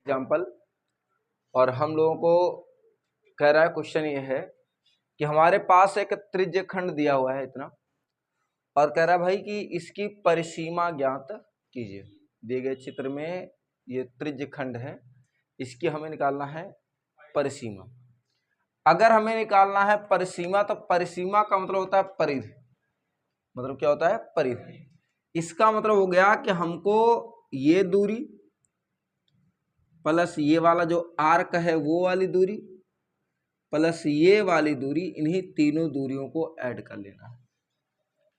Example. और हम लोगों को कह रहा है, क्वेश्चन ये है कि हमारे पास एक त्रिज्य खंड दिया हुआ है इतना, और कह रहा है भाई कि इसकी परिसीमा ज्ञात कीजिए। दिए गए चित्र में ये त्रिज्य खंड है, इसकी हमें निकालना है परिसीमा। अगर हमें निकालना है परिसीमा, तो परिसीमा का मतलब होता है परिधि। मतलब क्या होता है? परिधि। इसका मतलब हो गया कि हमको ये दूरी प्लस ये वाला जो आर्क है वो वाली दूरी प्लस ये वाली दूरी, इन्हीं तीनों दूरियों को ऐड कर लेना है।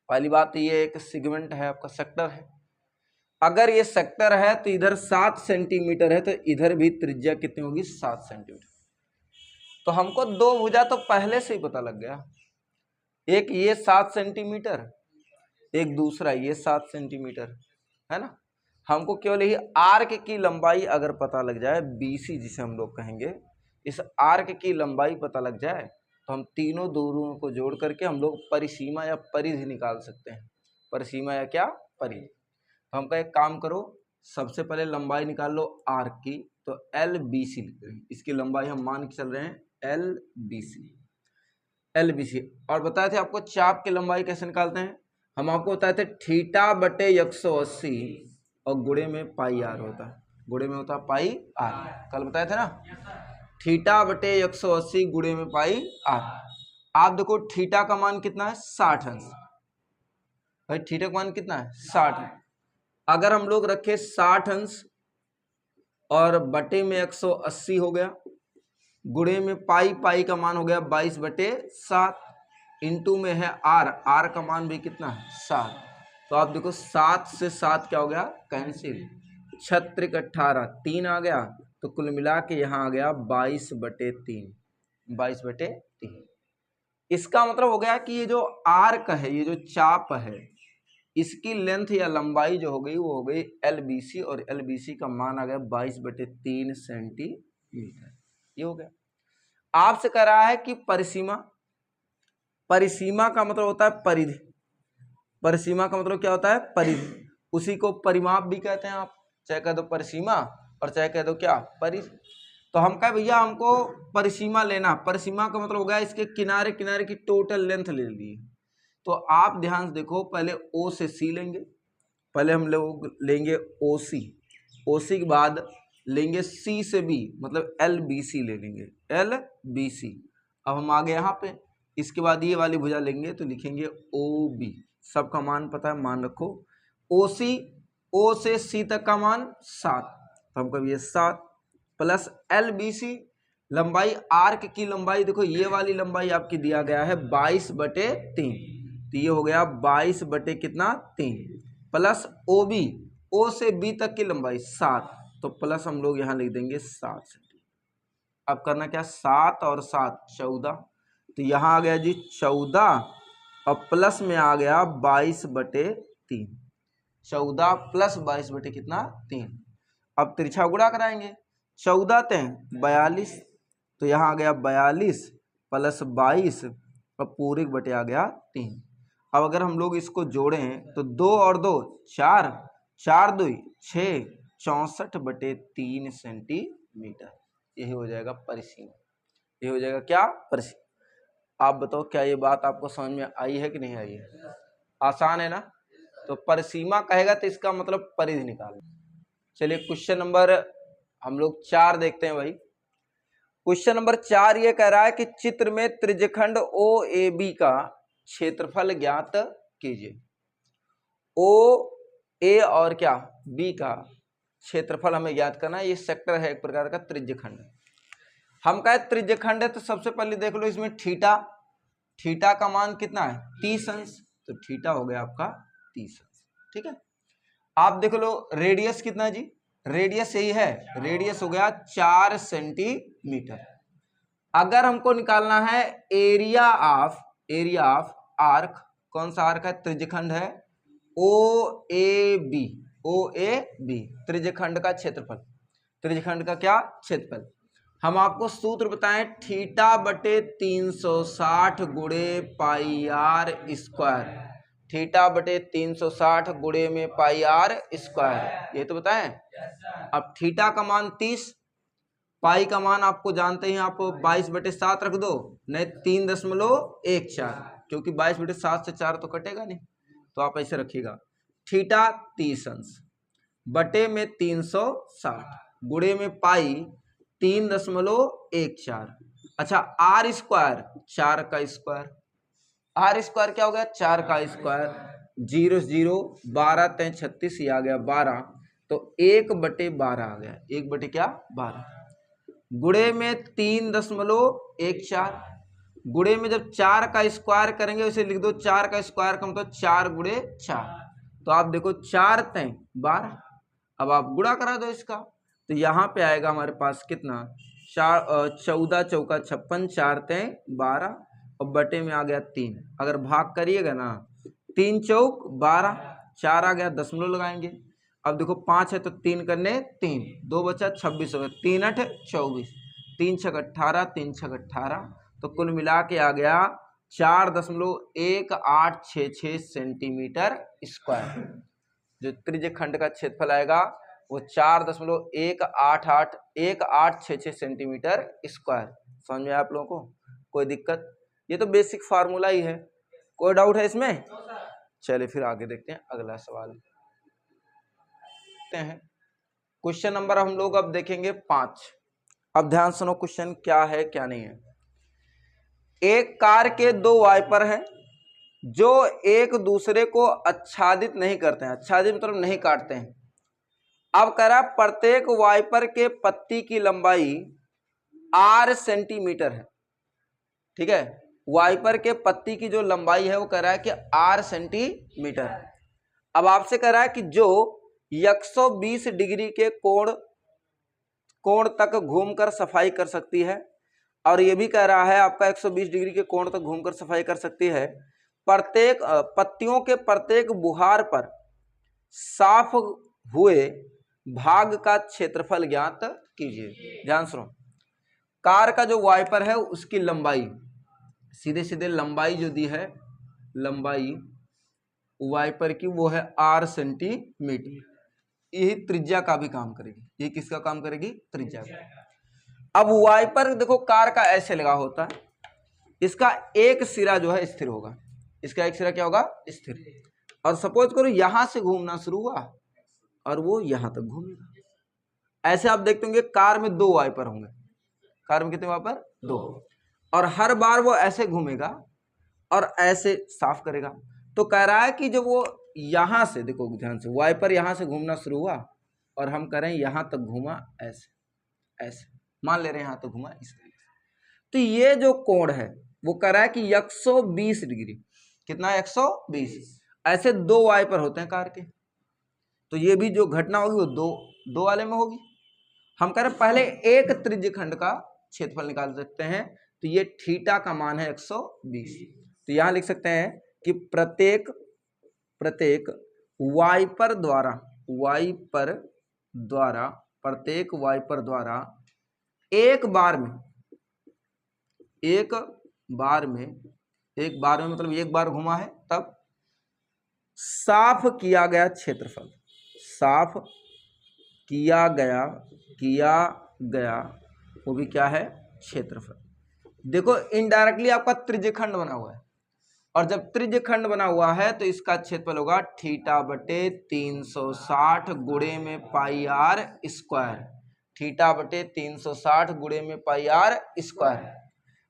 पहली बात, ये एक सेगमेंट है, आपका सेक्टर है। अगर ये सेक्टर है तो इधर 7 सेंटीमीटर है, तो इधर भी त्रिज्या कितनी होगी? 7 सेंटीमीटर। तो हमको दो भुजा तो पहले से ही पता लग गया, एक ये 7 सेंटीमीटर, एक दूसरा ये 7 सेंटीमीटर, है ना। हमको केवल यही आर्क की लंबाई अगर पता लग जाए, बीसी जिसे हम लोग कहेंगे, इस आर्क की लंबाई पता लग जाए तो हम तीनों दूरियों को जोड़ करके हम लोग परिसीमा या परिधि निकाल सकते हैं। परिसीमा या क्या? परिधि। तो हमका एक काम करो, सबसे पहले लंबाई निकाल लो आर्क की, तो एल बी सी लिख रहे हैं। इसकी लंबाई हम मान के चल रहे हैं L B C, L B C. और बताए थे आपको चाप की लंबाई कैसे निकालते हैं। हम आपको बताए थे थीटा बटे 180 और गुणे में पाई आर होता है, गुणे में होता है पाई आर। कल बताए थे ना, थीटा बटे 180 गुणे में पाई आर। आप देखो थीटा का मान कितना है? 60 अंश। भाई थीटा का मान कितना है? 60। अगर हम लोग रखे 60 अंश और बटे में 180 हो गया, गुणे में पाई, पाई का मान हो गया 22/7, इंटू में है आर, आर का मान भी कितना है? 7। तो आप देखो 7 से 7 क्या हो गया? कैंसिल। 6 18, 3 आ गया, तो कुल मिला के यहाँ आ गया 22/3, 22/3। इसका मतलब हो गया कि ये जो आर्क है, ये जो चाप है, इसकी लेंथ या लंबाई जो हो गई वो हो गई LBC, और LBC का मान आ गया 22/3 सेंटीमीटर। ये हो गया। आपसे कह रहा है कि परिसीमा, परिसीमा का मतलब होता है परिधि। परिसीमा का मतलब क्या होता है? परिधि। उसी को परिमाप भी कहते हैं, आप चाहे कह दो परिसीमा और चाहे कह दो क्या? परिधि। तो हम कहे भैया हमको परिसीमा लेना, परिसीमा का मतलब हो गया इसके किनारे किनारे की टोटल लेंथ ले ली। तो आप ध्यान से देखो, पहले O से C लेंगे, पहले हम लोग लेंगे OC, OC के बाद लेंगे C से B, मतलब LBC ले लेंगे, LBC। अब हम आ गए यहाँ पे, इसके बाद ये वाली भुजा लेंगे तो लिखेंगे OB। सबका मान पता है, मान रखो। OC, O से C तक का मान 7, तो हम कभी ये 7 प्लस LBC, लंबाई आर्क की लंबाई देखो, ये वाली लंबाई आपकी दिया गया है 22/3, तो ये हो गया 22 कितना? 3, प्लस OB, O से B तक की लंबाई 7, तो प्लस हम लोग यहाँ लिख देंगे 7 सेंटीमीटर। अब करना क्या? 7 और 7 14, तो यहाँ आ गया जी 14, और प्लस में आ गया 22/3, 14 प्लस 22 कितना? 3। अब तिरछा गुणा कराएंगे, 14 3 42, तो यहाँ आ गया 42 प्लस 22 और पूरे बटे आ गया 3। अब अगर हम लोग इसको जोड़ें तो 2 और 2 4, 4 2 6, 64/3 सेंटीमीटर। यही हो जाएगा परिसीमा। ये हो जाएगा क्या? परिसीमा। आप बताओ क्या ये बात आपको समझ में आई है कि नहीं आई है? आसान है ना। तो परिसीमा कहेगा तो इसका मतलब परिधि निकालना। चलिए क्वेश्चन नंबर हम लोग 4 देखते हैं भाई। क्वेश्चन नंबर 4 ये कह रहा है कि चित्र में त्रिज्यखंड OAB का क्षेत्रफल ज्ञात कीजिए। OA और क्या? B का क्षेत्रफल हमें ज्ञात करना है। ये सेक्टर है एक प्रकार का त्रिज्यखंड। हम कहे त्रिज्यखंड है तो सबसे पहले देख लो इसमें थीटा, थीटा का मान कितना है? 30 अंश, तो थीटा हो गया आपका 30 अंश। ठीक है। आप देख लो रेडियस कितना है जी? रेडियस यही है, रेडियस हो गया 4 सेंटीमीटर। अगर हमको निकालना है एरिया ऑफ आर्क, कौन सा आर्क है? त्रिज्यखंड है OAB, OAB त्रिज्यखंड का क्षेत्रफल। त्रिज्यखंड का क्या? क्षेत्रफल। हम आपको सूत्र बताएं, थीटा बटे 360 गुणे पाई आर स्क्वायर थीटा बटे 360 गुणे में पाई आर स्क्वायर, ये तो बताएं। अब थीटा का मान 30, पाई का मान आपको जानते हैं, आप 22/7 रख दो, नहीं 3.14, क्योंकि 22/7 से 4 तो कटेगा नहीं, तो आप ऐसे रखिएगा थीटा 30 अंश बटे में 360 गुणे में पाई 3.14। अच्छा आर स्क्वायर 4 का स्क्वायर, आर स्क्वायर क्या हो गया 4 का स्क्वायर, 0 0 12 तय 36, ये आ गया 12, तो 1/12 आ गया, 1/12 गुणे में 3.14 गुणे में जब 4 का स्क्वायर करेंगे उसे लिख दो 4 का स्क्वायर का मतलब 4 गुणे 4, तो आप देखो 4 तय 12, अब आप गुणा करा दो इसका, तो यहाँ पे आएगा हमारे पास कितना 14 चौका 56, 4 तय 12 और बटे में आ गया 3, अगर भाग करिएगा ना 3 चौक 12, 4 आ गया दशमलव लगाएंगे, अब देखो 5 है तो 3 करने 3, 2 बचा 26 हो गया, 3 8 24, 3 6 18, 3 6 18, तो कुल मिला के आ गया 4.1866 सेंटीमीटर स्क्वायर। जो त्रिज्य खंड का क्षेत्रफल आएगा वो 4.1866 सेंटीमीटर स्क्वायर। समझ में आप लोगों को कोई दिक्कत? ये तो बेसिक फार्मूला ही है, कोई डाउट है इसमें? चलिए फिर आगे देखते हैं अगला सवाल हैं। क्वेश्चन नंबर हम लोग अब देखेंगे 5। अब ध्यान सुनो क्वेश्चन क्या है क्या नहीं है। एक कार के 2 वाइपर हैं जो एक दूसरे को आच्छादित नहीं करते हैं, आच्छादित मतलब नहीं काटते हैं। अब कह रहा प्रत्येक वाइपर के पत्ती की लंबाई 8 सेंटीमीटर है, ठीक है। वाइपर के पत्ती की जो लंबाई है वो कह रहा है कि 8 सेंटीमीटर। अब आपसे कह रहा है कि जो 120 डिग्री के कोण तक घूमकर सफाई कर सकती है, और ये भी कह रहा है आपका 120 डिग्री के कोण तक घूमकर सफाई कर सकती है, प्रत्येक पत्तियों के प्रत्येक बुहार पर साफ हुए भाग का क्षेत्रफल ज्ञात कीजिए। ध्यान सुनो, कार का जो वाइपर है उसकी लंबाई, सीधे सीधे लंबाई जो दी है, लंबाई वाइपर की वो है 8 सेंटीमीटर। यही त्रिज्या का भी काम करेगी, ये किसका काम करेगी? त्रिज्या का। अब वाइपर देखो कार का ऐसे लगा होता है, इसका एक सिरा जो है स्थिर होगा, इसका एक सिरा क्या होगा? स्थिर। और सपोज करो यहां से घूमना शुरू हुआ और वो यहां तक घूमेगा। ऐसे आप देखते होंगे कार में 2 वाइपर होंगे, कार में कितने वाइपर? 2, और हर बार वो ऐसे घूमेगा और ऐसे साफ करेगा। तो कह रहा है कि जब वो यहां से, देखो ध्यान से, वाइपर यहां से घूमना शुरू हुआ और हम कह रहे हैं यहां तक घूमा, ऐसे ऐसे मान ले रहे हैं यहां तक घूमा इस तरीके से, तो ये जो कोण है वो कह रहा है कि 120 डिग्री, कितना है? 120। ऐसे 2 वाइपर होते हैं कार के, तो ये भी जो घटना होगी वो दो वाले में होगी। हम कह रहे हैं पहले एक त्रिज्य खंड का क्षेत्रफल निकाल सकते हैं, तो ये थीटा का मान है 120, तो यहां लिख सकते हैं कि प्रत्येक वाइपर द्वारा प्रत्येक वाइपर द्वारा एक बार में मतलब एक बार घुमा है तब साफ किया गया क्षेत्रफल, साफ किया गया वो भी क्या है? क्षेत्रफल। देखो इनडायरेक्टली आपका त्रिज्यखंड बना हुआ है, और जब त्रिज्यखंड बना हुआ है तो इसका क्षेत्रफल होगा थीटा बटे 360 गुणे में पाई आर स्क्वायर, थीटा बटे 360 गुणे में पाई आर स्क्वायर।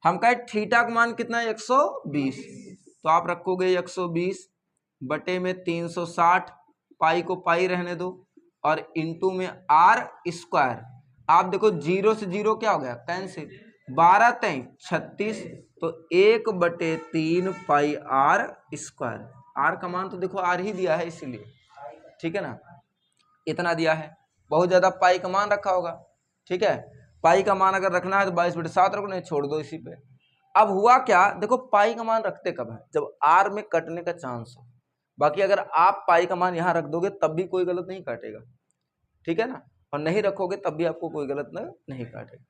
हम कहे थीटा का मान कितना है? 120, तो आप रखोगे 120 बटे में 360, पाई को पाई रहने दो, और इंटू में आर स्क्वायर। आप देखो 0 से 0 क्या हो गया? कैंसिल, 12 तय 36, तो 1/3 पाई आर स्क्वायर। आर का मान तो देखो आर ही दिया है इसीलिए, ठीक है ना, इतना दिया है, बहुत ज्यादा पाई का मान रखा होगा, ठीक है। पाई का मान अगर रखना है तो 22/7 रखो, नहीं छोड़ दो इसी पे। अब हुआ क्या, देखो पाई का मान रखते कब है? जब आर में कटने का चांस हो। बाकी अगर आप पाई का मान यहाँ रख दोगे तब भी कोई गलत नहीं काटेगा, ठीक है ना, और नहीं रखोगे तब भी आपको कोई गलत नहीं काटेगा।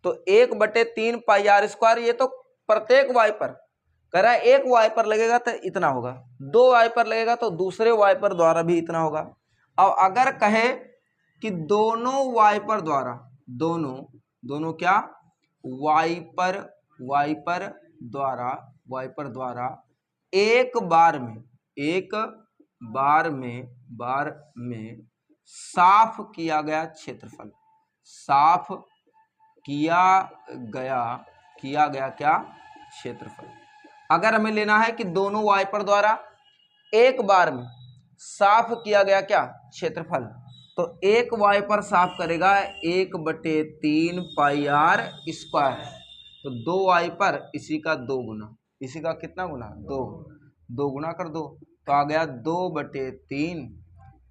तो 1/3 पाई आर स्क्वायर, ये तो प्रत्येक वाइपर, कह रहा है एक वाइपर लगेगा तो इतना होगा, 2 वाइपर लगेगा तो दूसरे वाइपर द्वारा भी इतना होगा। अब अगर कहे कि दोनों वाइपर द्वारा, दोनों क्या, वाइपर द्वारा एक बार में साफ किया गया क्षेत्रफल, साफ किया गया क्या, क्षेत्रफल। अगर हमें लेना है कि दोनों वाइपर द्वारा एक बार में साफ किया गया क्या, क्षेत्रफल, तो एक वाइपर साफ करेगा 1/3 पाई आर स्क्वायर। तो 2 वाइपर, इसी का 2 गुना, इसी का कितना गुना, 2 गुना कर दो, तो आ गया 2/3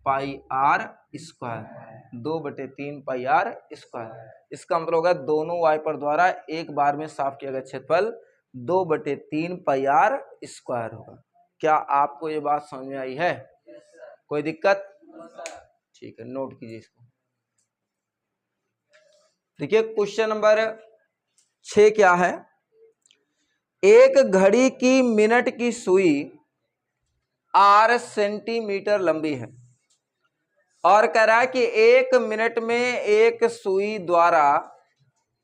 pi r square, 2/3 pi r square. इसका मतलब होगा दोनों वाइपर द्वारा एक बार में साफ किया गया क्षेत्रफल 2/3 पाई आर स्क्वायर होगा। क्या आपको ये बात समझ में आई है? कोई दिक्कत? ठीक है, नोट कीजिए इसको। देखिए क्वेश्चन नंबर 6 क्या है, एक घड़ी की मिनट की सुई 8 सेंटीमीटर लंबी है और कह रहा है कि 1 मिनट में एक सुई द्वारा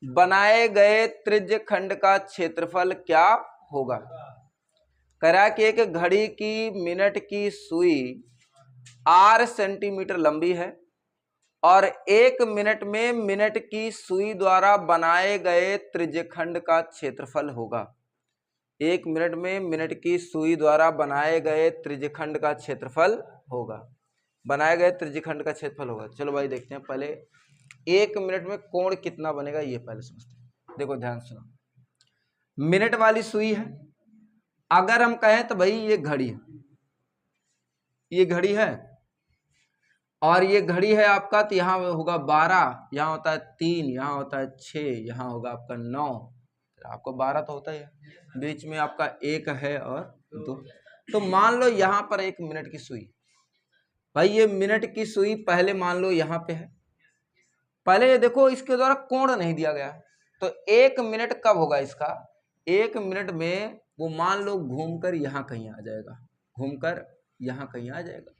बनाए गए त्रिज्य खंड का क्षेत्रफल क्या होगा। कह रहा है कि एक घड़ी की मिनट की सुई 8 सेंटीमीटर लंबी है और 1 मिनट में मिनट की सुई द्वारा बनाए गए त्रिज्यखंड का क्षेत्रफल होगा। 1 मिनट में मिनट की सुई द्वारा बनाए गए त्रिज्यखंड का क्षेत्रफल होगा, बनाए गए त्रिज्यखंड का क्षेत्रफल होगा। चलो भाई देखते हैं, पहले 1 मिनट में कोण कितना बनेगा ये पहले समझते हैं। देखो ध्यान सुनो, मिनट वाली सुई है, अगर हम कहें तो भाई ये घड़ी है, ये घड़ी है और ये घड़ी है आपका, तो यहाँ होगा 12, यहाँ होता है 3, यहाँ होता है 6, यहाँ होगा आपका 9, आपको 12 तो होता ही है, बीच में आपका 1 है और 2। तो मान लो यहाँ पर 1 मिनट की सुई, भाई ये मिनट की सुई पहले मान लो यहाँ पे है, पहले ये देखो इसके द्वारा कोण नहीं दिया गया, तो 1 मिनट कब होगा इसका, 1 मिनट में वो मान लो घूमकर यहाँ कहीं आ जाएगा, घूमकर यहाँ कहीं आ जाएगा।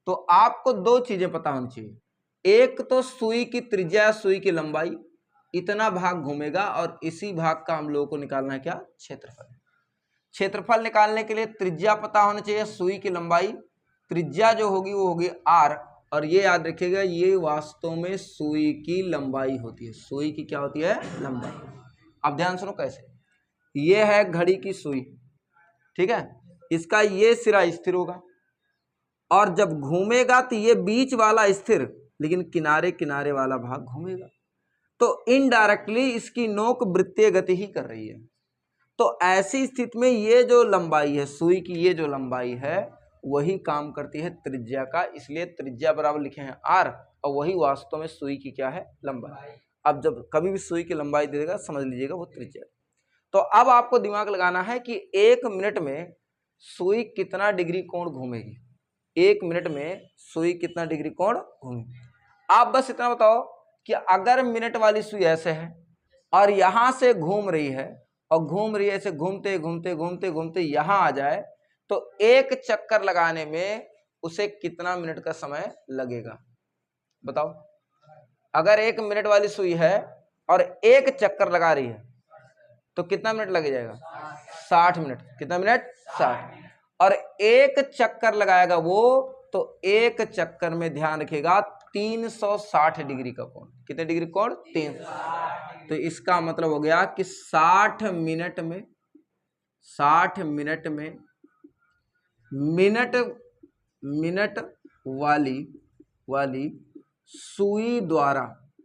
तो आपको 2 चीजें पता होनी चाहिए, एक तो सुई की त्रिज्या, सुई की लंबाई, इतना भाग घूमेगा और इसी भाग का हम लोगों को निकालना है क्या, क्षेत्रफल। क्षेत्रफल निकालने के लिए त्रिज्या पता होना चाहिए, सुई की लंबाई, त्रिज्या जो होगी वो होगी r, और ये याद रखिएगा ये वास्तव में सुई की लंबाई होती है, सुई की क्या होती है, लंबाई। अब ध्यान सुनो कैसे, ये है घड़ी की सुई, ठीक है, इसका ये सिरा स्थिर होगा और जब घूमेगा तो ये बीच वाला स्थिर, लेकिन किनारे किनारे वाला भाग घूमेगा, तो इनडायरेक्टली इसकी नोक वृत्तीय गति ही कर रही है। तो ऐसी स्थिति में ये जो लंबाई है सुई की, ये जो लंबाई है वही काम करती है त्रिज्या का, इसलिए त्रिज्या बराबर लिखे हैं r, और वही वास्तव में सुई की क्या है, लंबाई। अब जब कभी भी सुई की लंबाई देगा समझ लीजिएगा वो त्रिज्या। तो अब आपको दिमाग लगाना है कि 1 मिनट में सुई कितना डिग्री कोण घूमेगी, 1 मिनट में सुई कितना डिग्री कोण घूमेगी। आप बस इतना बताओ कि अगर मिनट वाली सुई ऐसे है और यहां से घूम रही है और घूम रही है, ऐसे घूमते घूमते घूमते घूमते यहां आ जाए, तो 1 चक्कर लगाने में उसे कितना मिनट का समय लगेगा, बताओ। अगर 1 मिनट वाली सुई है और 1 चक्कर लगा रही है तो कितना मिनट लग जाएगा, 60 मिनट। कितना मिनट, 60। और 1 चक्कर लगाएगा वो, तो 1 चक्कर में ध्यान रखिएगा 360 डिग्री का कोण। कितने डिग्री कोण, 360। तो इसका मतलब हो गया कि 60 मिनट में मिनट वाली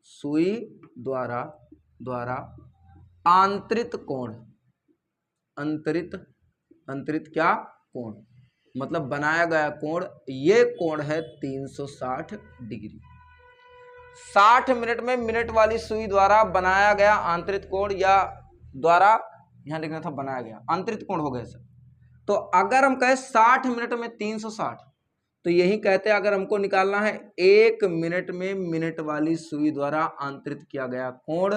सुई द्वारा आंतरित कोण, अंतरित क्या कोण, मतलब बनाया गया कोण, ये कोण है 360 डिग्री। 60 मिनट में मिनट वाली सुई द्वारा बनाया गया आंतरित कोण, या द्वारा यहां लिखना था बनाया गया, आंतरित कोण हो गया सर। तो अगर हम कहें 60 मिनट में 360, तो यही कहते हैं अगर हमको निकालना है 1 मिनट में मिनट वाली सुई द्वारा आंतरित किया गया कोण,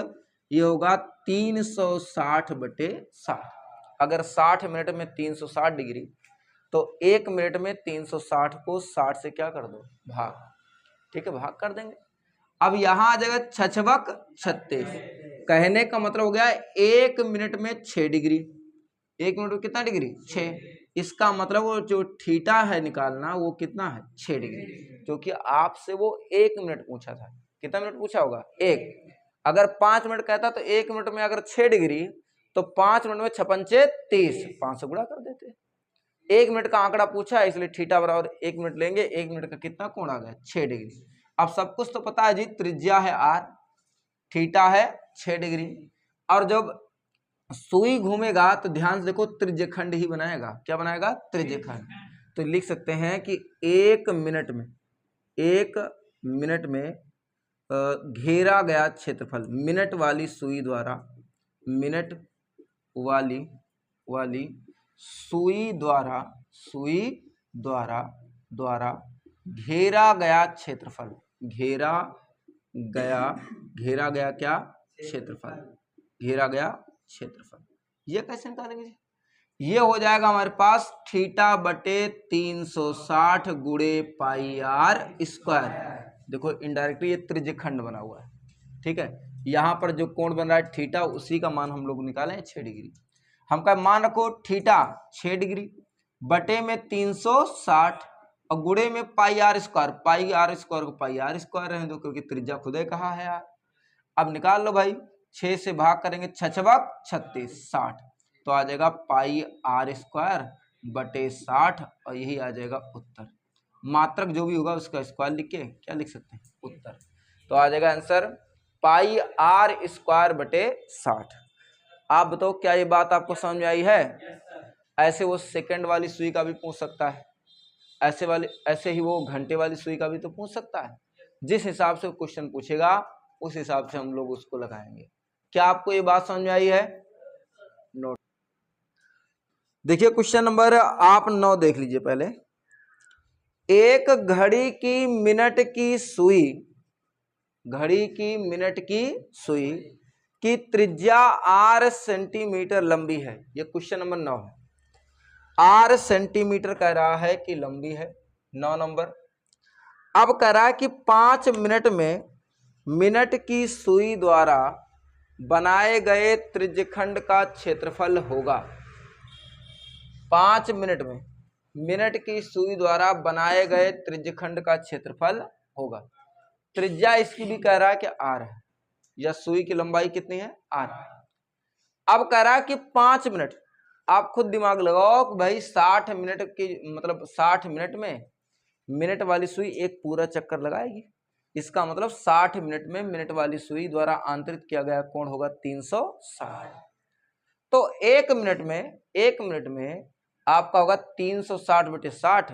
ये होगा 360/60। अगर 60 मिनट में 360 डिग्री, तो 1 मिनट में 360 को 60 से क्या कर दो, भाग। ठीक है, भाग कर देंगे। अब यहाँ आ जाएगा 6×6 36। कहने का मतलब हो गया 1 मिनट में 6 डिग्री। 1 मिनट में कितना डिग्री, 6। इसका मतलब वो जो थीटा है निकालना वो कितना है, 6 डिग्री, क्योंकि आपसे वो 1 मिनट पूछा था। कितना मिनट पूछा होगा, 1। अगर 5 मिनट कहता तो 1 मिनट में अगर 6 डिग्री, तो 5 मिनट में 6×5 30, 5 से गुणा कर देते। 1 मिनट का आंकड़ा पूछा है, इसलिए थीटा बराबर 1 मिनट लेंगे। 1 मिनट का कितना कोण आ गया, 6 डिग्री। अब सब कुछ तो पता है जी, त्रिज्या है r, थीटा है 6 डिग्री, और जब सुई घूमेगा तो ध्यान से देखो त्रिज्यखंड ही बनाएगा। क्या बनाएगा, त्रिज्यखंड। तो लिख सकते हैं कि 1 मिनट में घेरा गया क्षेत्रफल, मिनट वाली सुई द्वारा सुई द्वारा घेरा गया क्षेत्रफल, घेरा गया क्या, क्षेत्रफल। ये कैसे निकालेंगे, ये हो जाएगा हमारे पास थीटा बटे 360 गुणे पाई आर स्क्वायर। देखो इनडायरेक्टली ये त्रिज्यखंड बना हुआ है। ठीक है, यहाँ पर जो कोण बन रहा है थीटा, उसी का मान हम लोग निकालें 6 डिग्री। हम का मान रखो थीटा 6 डिग्री बटे में 360 और गुणे में pi r square. Pi r square को पाई आर स्क्वायर रहने दो, क्योंकि त्रिज्या खुद ही कहा है यार। अब निकाल लो भाई, 6 से भाग करेंगे, 6×6 36, 60, तो आ जाएगा पाई आर स्क्वायर बटे 60, और यही आ जाएगा उत्तर। मात्रक जो भी होगा उसका स्क्वायर लिख के क्या लिख सकते हैं, उत्तर। तो आ जाएगा आंसर पाई आर स्क्वायर बटे 60। आप बताओ क्या ये बात आपको समझ में आई है। ऐसे वो सेकंड वाली सुई का भी पूछ सकता है, ऐसे ही वो घंटे वाली सुई का भी तो पूछ सकता है। जिस हिसाब से क्वेश्चन पूछेगा उस हिसाब से हम लोग उसको लगाएंगे। क्या आपको ये बात समझ में आई है। नोट देखिए, क्वेश्चन नंबर आप 9 देख लीजिए पहले। एक घड़ी की मिनट की सुई की त्रिज्या r सेंटीमीटर लंबी है। ये क्वेश्चन नंबर 9 है। r सेंटीमीटर कह रहा है कि लंबी है, 9 नंबर। अब कह रहा है कि 5 मिनट में मिनट की सुई द्वारा बनाए गए त्रिज्यखंड का क्षेत्रफल होगा। 5 मिनट में मिनट की सुई द्वारा बनाए गए त्रिज्यखंड का क्षेत्रफल होगा। त्रिज्या इसकी भी कह रहा है कि r है, या सुई की लंबाई कितनी है, r। अब कह रहा है कि 5 मिनट, आप खुद दिमाग लगाओ कि भाई 60 मिनट की मतलब 60 मिनट में मिनट वाली सुई एक पूरा चक्कर लगाएगी। इसका मतलब 60 मिनट में मिनट वाली सुई द्वारा आंतरित किया गया कोण होगा 360। तो 1 मिनट में आपका होगा 360 बटे 60,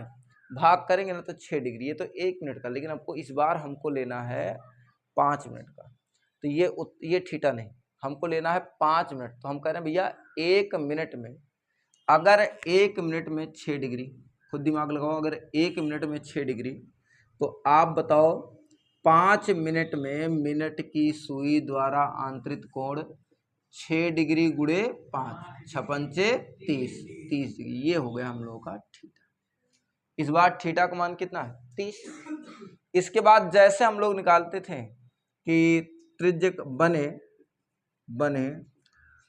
भाग करेंगे ना तो 6 डिग्री। ये तो 1 मिनट का, लेकिन आपको इस बार हमको लेना है 5 मिनट का। तो ये थीटा नहीं, हमको लेना है 5 मिनट। तो हम कह रहे हैं भैया 1 मिनट में, अगर 1 मिनट में 6 डिग्री, खुद दिमाग लगाओ, अगर 1 मिनट में 6 डिग्री, तो आप बताओ 5 मिनट में मिनट की सुई द्वारा आंतरित कोण 6 डिग्री गुणे 5, 6×5 30 डिग्री। ये हो गया हम लोगों का थीटा। इस बार थीटा का मान कितना है, 30। इसके बाद जैसे हम लोग निकालते थे कि त्रिज्य बने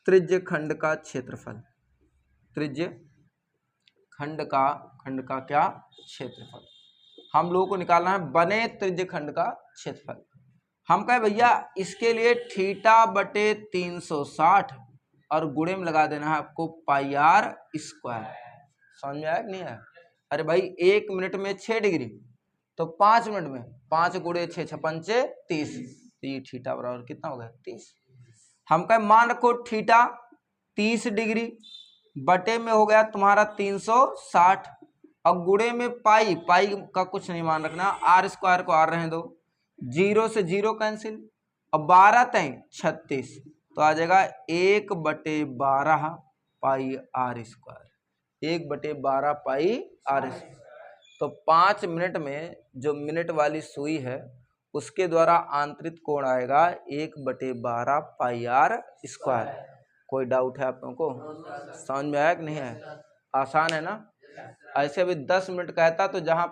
त्रिज्यखंड का क्षेत्रफल, त्रिज्यखंड का क्या क्षेत्रफल, हम लोगों को निकालना है बने त्रिज्यखंड का क्षेत्रफल। हम कहे भैया इसके लिए थीटा बटे 360 और गुणे में लगा देना है आपको पाई आर स्क्वायर। समझ में आया कि नहीं आया। अरे भाई 1 मिनट में 6 डिग्री, तो 5 मिनट में 5 गुणे 6, 6×5 30, तो ये थीटा बराबर कितना हो गया, 30। हम कहे मान रखो थीटा 30 डिग्री बटे में हो गया तुम्हारा 360, और गुणे में पाई का कुछ नहीं मान रखना, आर स्क्वायर को आर रहने दो, 0 से 0 कैंसिल, और 12 तय 36, तो आ जाएगा 1/12 pi r square, 1/12 pi r square. तो 5 मिनट में जो मिनट वाली सुई है उसके द्वारा आंतरित कोण आएगा 1/12 पाई आर स्क्वायर। कोई डाउट है आप लोगों को? समझ में आया कि नहीं है? आसान है ना? ऐसे भी 10 मिनट कहता तो जहाँ